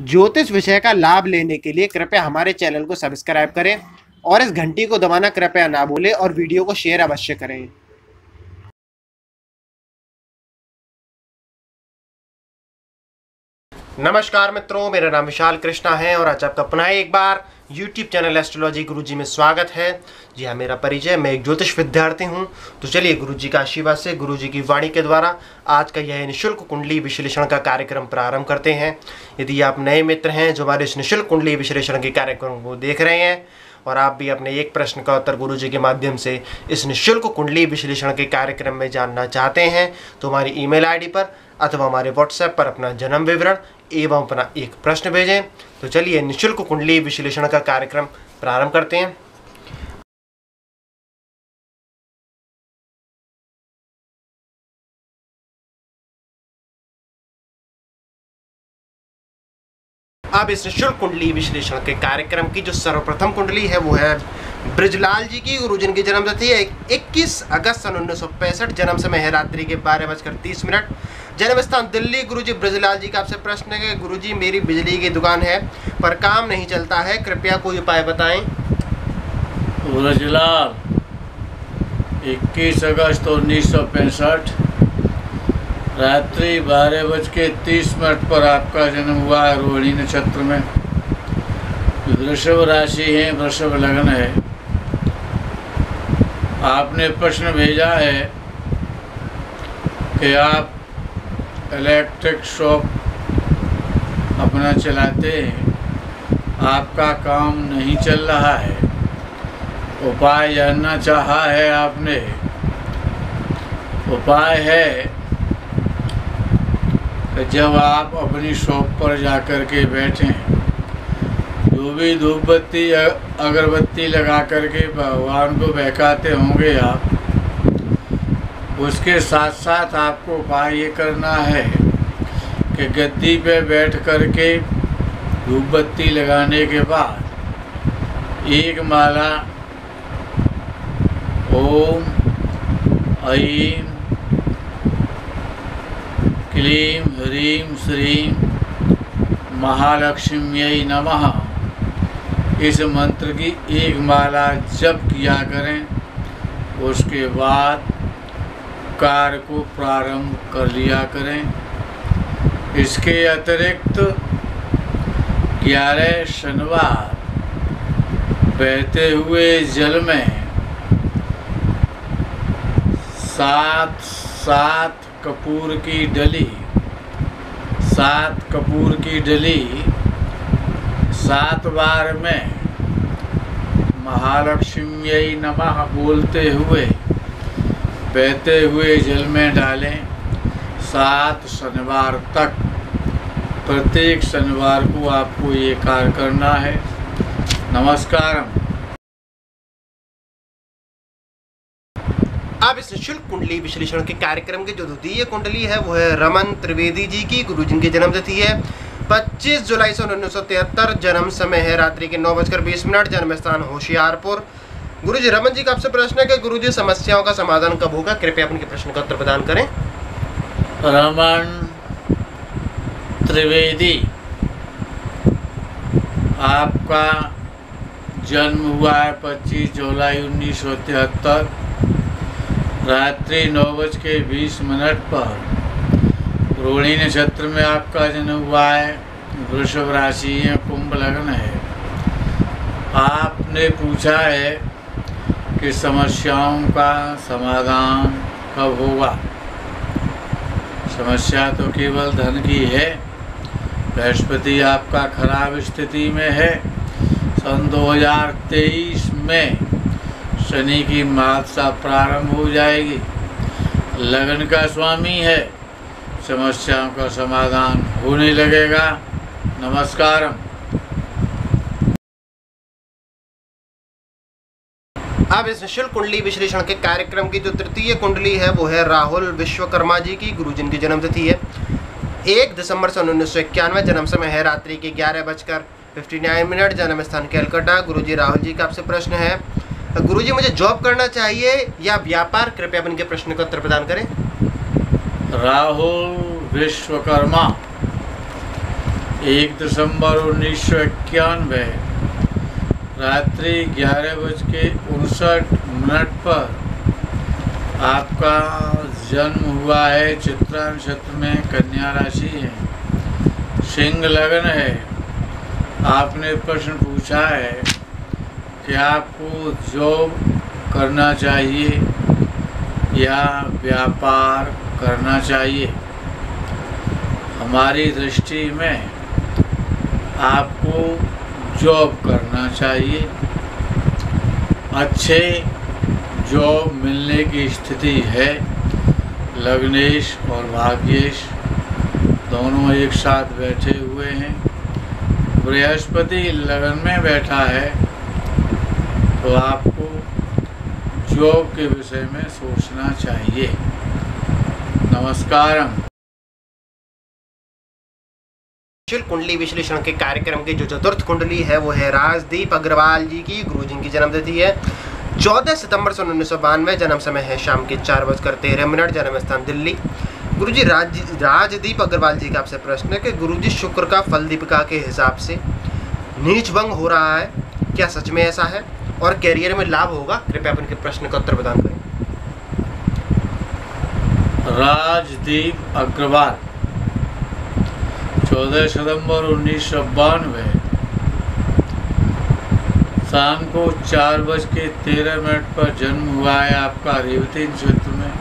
ज्योतिष विषय का लाभ लेने के लिए कृपया हमारे चैनल को सब्सक्राइब करें और इस घंटी को दबाना कृपया ना भूलें और वीडियो को शेयर अवश्य करें। नमस्कार मित्रों, मेरा नाम विशाल कृष्णा है और आज आपका पुनः एक बार YouTube चैनल एस्ट्रोलॉजी गुरुजी में स्वागत है। जी हाँ, मेरा परिचय, मैं एक ज्योतिष विद्यार्थी हूँ। तो चलिए गुरुजी का आशीर्वाद से, गुरुजी की वाणी के द्वारा आज का यह निःशुल्क कुंडली विश्लेषण का कार्यक्रम प्रारंभ करते हैं। यदि आप नए मित्र हैं जो हमारे इस निःशुल्क कुंडली विश्लेषण के कार्यक्रम को देख रहे हैं और आप भी अपने एक प्रश्न का उत्तर गुरुजी के माध्यम से इस निःशुल्क कुंडली विश्लेषण के कार्यक्रम में जानना चाहते हैं, तो हमारी ईमेल आईडी पर अथवा हमारे व्हाट्सएप पर अपना जन्म विवरण एवं अपना एक प्रश्न भेजें। तो चलिए निःशुल्क कुंडली विश्लेषण का कार्यक्रम प्रारंभ करते हैं। अब इस निःशुल्क कुंडली विश्लेषण के कार्यक्रम की जो सर्वप्रथम कुंडली है वो है ब्रजलाल जी की। गुरु जिनकी जन्म तिथि है 21 अगस्त सन 1965, जन्म समय है रात्रि के 12:30, जन्म स्थान दिल्ली। गुरुजी ब्रजलाल जी का आपसे प्रश्न है, गुरुजी मेरी बिजली की दुकान है पर काम नहीं चलता है, कृपया कोई उपाय बताएं। ब्रजलाल 21 अगस्त 1965 रात्रि 12:30 पर आपका जन्म हुआ है रोहिणी नक्षत्र में। वृषभ राशि है, वृषभ लग्न है। आपने प्रश्न भेजा है कि आप इलेक्ट्रिक शॉप अपना चलाते हैं, आपका काम नहीं चल रहा है, उपाय जानना चाहा है आपने। उपाय है कि जब आप अपनी शॉप पर जाकर के बैठें, जो भी धूप बत्ती अगरबत्ती लगा करके भगवान को बहकाते होंगे आप, उसके साथ साथ आपको उपाय ये करना है कि गद्दी पे बैठ करके धूप बत्ती लगाने के बाद एक माला ओम ऐं क्लीं ह्रीं श्रीं महालक्ष्म्यै नमः इस मंत्र की एक माला जप किया करें। उसके बाद कार्य को प्रारंभ कर लिया करें। इसके अतिरिक्त 11 शनिवार बहते हुए जल में 7 कपूर की डली 7 बार में महालक्ष्म्यै नमः बोलते हुए बहते हुए जल में डालें। 7 शनिवार तक, प्रत्येक शनिवार को आपको ये कार्य करना है। नमस्कार। अब इस निःशुल्क कुंडली विश्लेषण के कार्यक्रम की जो द्वितीय कुंडली है वो है रमन त्रिवेदी जी की। गुरु जिनकी जन्म तिथि है 25 जुलाई सन 1973, जन्म समय है रात्रि के 9:20, जन्म स्थान होशियारपुर। गुरुजी रमन जी का आपसे प्रश्न है कि गुरुजी समस्याओं का समाधान कब होगा, कृपया अपने प्रश्न का उत्तर प्रदान करें। रमन त्रिवेदी, आपका जन्म हुआ है 25 जुलाई 1973 रात्रि 9:20 पर रोहिणी नक्षत्र में आपका जन्म हुआ है। वृषभ राशि है, कुंभ लग्न है। आपने पूछा है कि समस्याओं का समाधान कब होगा। समस्या तो केवल धन की है। बृहस्पति आपका खराब स्थिति में है। सन 2023 में शनि की महादशा प्रारंभ हो जाएगी। लगन का स्वामी है, समस्याओं का समाधान होने लगेगा। नमस्कार। अब इस निःशुल्क कुंडली विश्लेषण के कार्यक्रम की जो तृतीय कुंडली है वो है राहुल विश्वकर्मा जी की। गुरु जिनकी जन्म तिथि है 1 दिसंबर सन 1991, जन्म समय है रात्रि के 11:59, जन्म स्थान कैलकाटा। गुरुजी राहुल जी का आपसे प्रश्न है, गुरुजी मुझे जॉब करना चाहिए या व्यापार, कृपया अपन के प्रश्न का उत्तर प्रदान करें। राहुल विश्वकर्मा, 1 दिसंबर 1991 रात्रि 11:59 पर आपका जन्म हुआ है। चित्रा नक्षत्र में, कन्या राशि है, सिंह लग्न है। आपने प्रश्न पूछा है कि आपको जॉब करना चाहिए या व्यापार करना चाहिए। हमारी दृष्टि में आपको जॉब करना चाहिए। अच्छे जॉब मिलने की स्थिति है। लग्नेश और भाग्येश दोनों एक साथ बैठे हुए हैं। बृहस्पति लगन में बैठा है, तो आपको जॉब के विषय में सोचना चाहिए। नमस्कारम। कुंडली विश्लेषण के कार्यक्रम की जो चतुर्थ कुंडली है वो है राजदीप अग्रवाल जी की। गुरुजी की जन्मतिथि है 14 सितंबर 1992। जन्म समय है शाम के 4:13। जन्म स्थान दिल्ली। गुरुजी राजदीप अग्रवाल जी का आपसे प्रश्न है कि गुरुजी शुक्र का फल दीपिका के हिसाब से नीच भंग हो रहा है, क्या सच में ऐसा है और कैरियर में लाभ होगा? कृपया अपन के प्रश्न का उत्तर प्रदान करें। राजदीप अग्रवाल 14 सितंबर 1992 शाम को 4:13 पर जन्म हुआ है। आपका रेवती नक्षत्र में,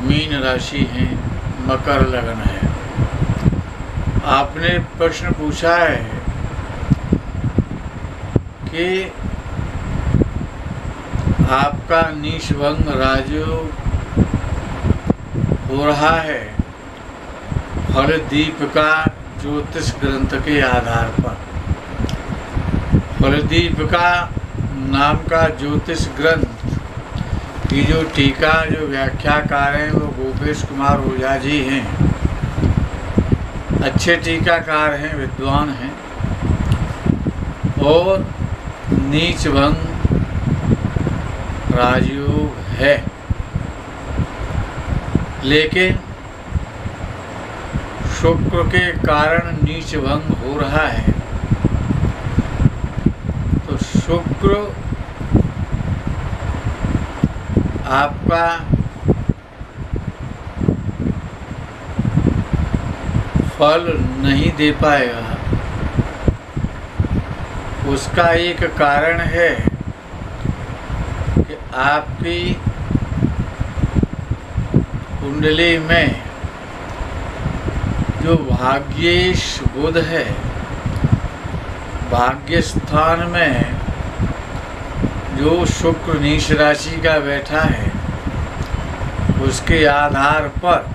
मीन राशि है, मकर लगन है। आपने प्रश्न पूछा है कि आपका नीच भंग राजयोग हो रहा है फल दीपिका ज्योतिष ग्रंथ के आधार पर। फल दीपिका नाम का ज्योतिष ग्रंथ की जो टीका, जो व्याख्याकार हैं वो गोपेश कुमार ओझा जी हैं। अच्छे टीकाकार हैं, विद्वान हैं। और नीच भंग राजयोग है, लेकिन शुक्र के कारण नीच भंग हो रहा है। तो शुक्र आपका फल नहीं दे पाएगा। उसका एक कारण है कि आपकी कुंडली में जो भाग्येश बुध है, भाग्य स्थान में जो शुक्र नीच राशि का बैठा है, उसके आधार पर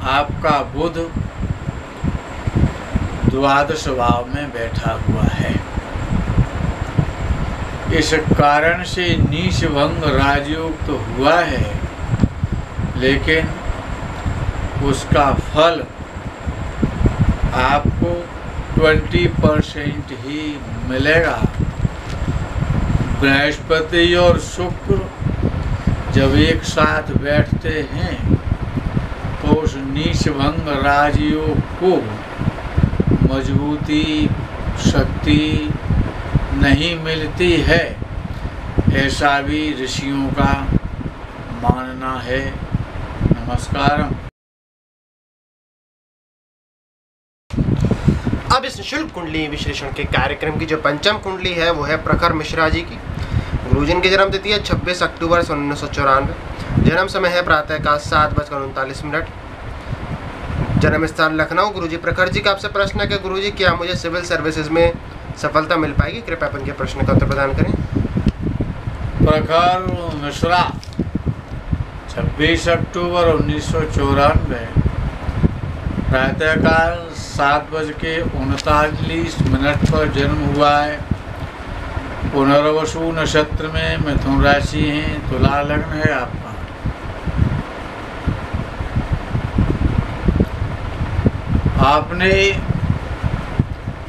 आपका बुध द्वादश भाव में बैठा हुआ है। इस कारण से नीच भंग राजयोग तो हुआ है, लेकिन उसका फल आपको 20% ही मिलेगा। बृहस्पति और शुक्र जब एक साथ बैठते हैं तो उस नीच भंग राजयोग को मजबूती, शक्ति नहीं मिलती है, ऐसा भी ऋषियों का मानना है। नमस्कारम। अब इस निःशुल्क कुंडली विश्लेषण के कार्यक्रम की जो पंचम कुंडली है वो है प्रखर मिश्रा जी की। गुरुजी की जन्म तिथि है 26 अक्टूबर 1994। जन्म समय है प्रातःकाल 7:39। जन्म स्थान लखनऊ। गुरुजी प्रखर जी का आपसे प्रश्न है कि गुरुजी क्या मुझे सिविल सर्विसेज में सफलता मिल पाएगी? कृपया अपन के प्रश्न का उत्तर प्रदान करें। प्रखर मिश्रा 26 अक्टूबर 1994 प्रातःकाल 7:39 पर जन्म हुआ है। पुनर्वसु नक्षत्र में, मिथुन राशि है, तुला लग्न है आपका। आपने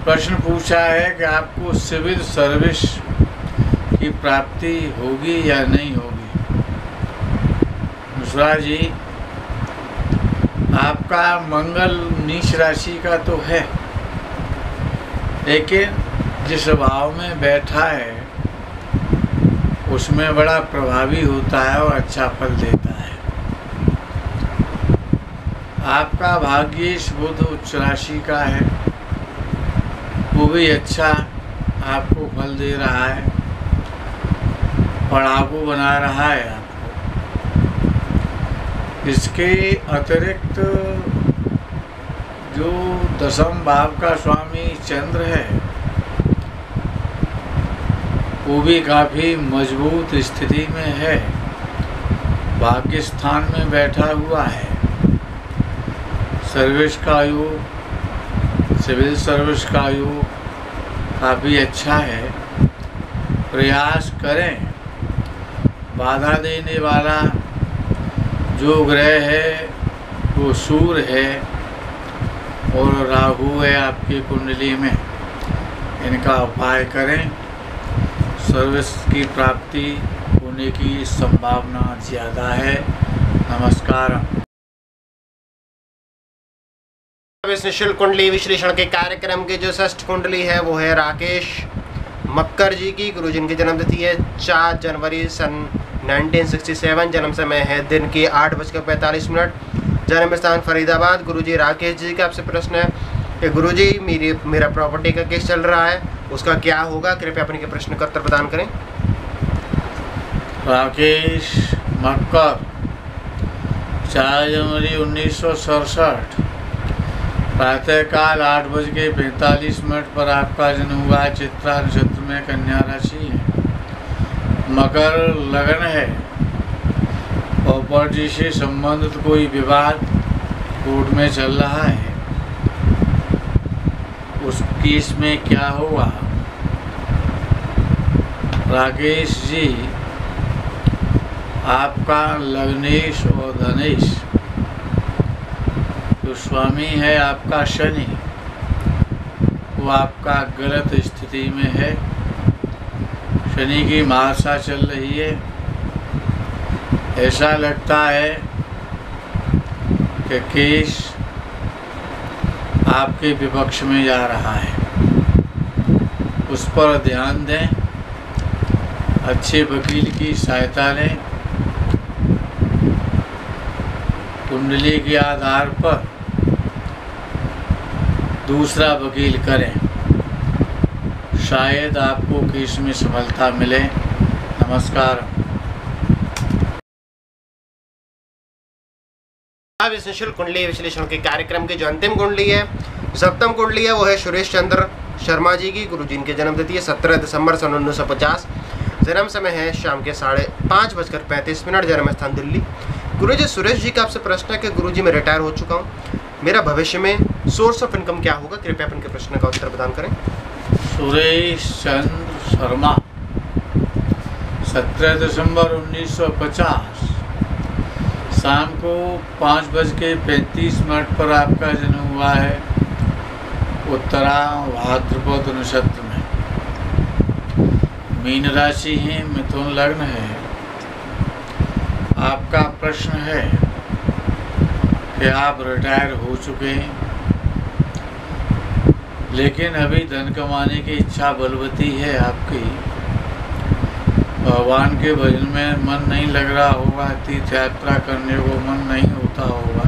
प्रश्न पूछा है कि आपको सिविल सर्विस की प्राप्ति होगी या नहीं होगी। मिश्रा जी, आपका मंगल नीच राशि का तो है, लेकिन जिस भाव में बैठा है उसमें बड़ा प्रभावी होता है और अच्छा फल देता है। आपका भाग्येश बुध उच्च राशि का है, वो भी अच्छा आपको फल दे रहा है, पढ़ाकू बना रहा है आपको। इसके अतिरिक्त जो दशम भाव का स्वामी चंद्र है वो भी काफ़ी मजबूत स्थिति में है, भाग्य स्थान में बैठा हुआ है। सर्विस का योग, सिविल सर्विस का योग काफ़ी अच्छा है। प्रयास करें। बाधा देने वाला जो ग्रह है वो सूर्य है और राहु है आपकी कुंडली में, इनका उपाय करें। सर्विस की प्राप्ति होने की संभावना ज़्यादा है। नमस्कार। अब इस निःशुल्क कुंडली विश्लेषण के कार्यक्रम की जो षष्ठ कुंडली है वो है राकेश मक्कर जी की। गुरु जी की जन्म तिथि है 4 जनवरी सन 1967। जन्म समय है दिन की 8:45। जन्म स्थान फरीदाबाद। गुरुजी राकेश जी का आपसे प्रश्न है कि गुरुजी मेरा प्रॉपर्टी का केस चल रहा है, उसका क्या होगा? कृपया अपने के प्रश्न का उत्तर प्रदान करें। राकेश मक्कर 4 जनवरी 1967 प्रातःकाल 8:45 पर आपका जन्म हुआ। चित्रा नक्षत्र में कन्या राशि है, मकर लगन है। प्रॉपर्टी से संबंधित कोई विवाद कोर्ट में चल रहा है, उस केस में क्या होगा? राकेश जी, आपका लग्नेश और धनेश जो स्वामी है आपका शनि, वो आपका गलत स्थिति में है। शनि की महादशा चल रही है। ऐसा लगता है कि केस आपके विपक्ष में जा रहा है, उस पर ध्यान दें। अच्छे वकील की सहायता लें। कुंडली के आधार पर दूसरा वकील करें, शायद आपको केस में सफलता मिले। नमस्कार। अब इस निःशुल्क कुंडली विश्लेषण के कार्यक्रम की जो अंतिम कुंडली है, सप्तम कुंडली है, वो है सुरेश चंद्र शर्मा जी की। गुरु जी की जन्म तिथि है 17 दिसंबर सन 1950। जन्म समय है शाम के 5:35। जन्म स्थान दिल्ली। गुरु जी सुरेश जी का आपसे प्रश्न है कि गुरु जी मैं रिटायर हो चुका हूँ, मेरा भविष्य में सोर्स ऑफ इनकम क्या होगा? कृपया अपन के प्रश्न का उत्तर प्रदान करें। सुरेश चंद्र शर्मा 17 दिसंबर 1950 शाम को 5:35 पर आपका जन्म हुआ है, उत्तरा भाद्रपद नक्षत्र में। मीन राशि है, मिथुन लग्न है। आपका प्रश्न है कि आप रिटायर हो चुके हैं, लेकिन अभी धन कमाने की इच्छा बलवती है आपकी। भगवान के भजन में मन नहीं लग रहा होगा, तीर्थ यात्रा करने को मन नहीं होता होगा,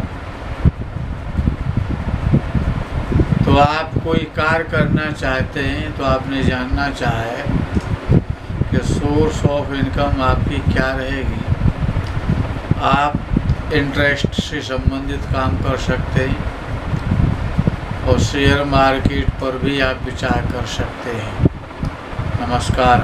तो आप कोई कार्य करना चाहते हैं, तो आपने जानना चाहे कि सोर्स ऑफ इनकम आपकी क्या रहेगी। आप इंटरेस्ट से संबंधित काम कर सकते हैं और शेयर मार्केट पर भी आप विचार कर सकते हैं। नमस्कार।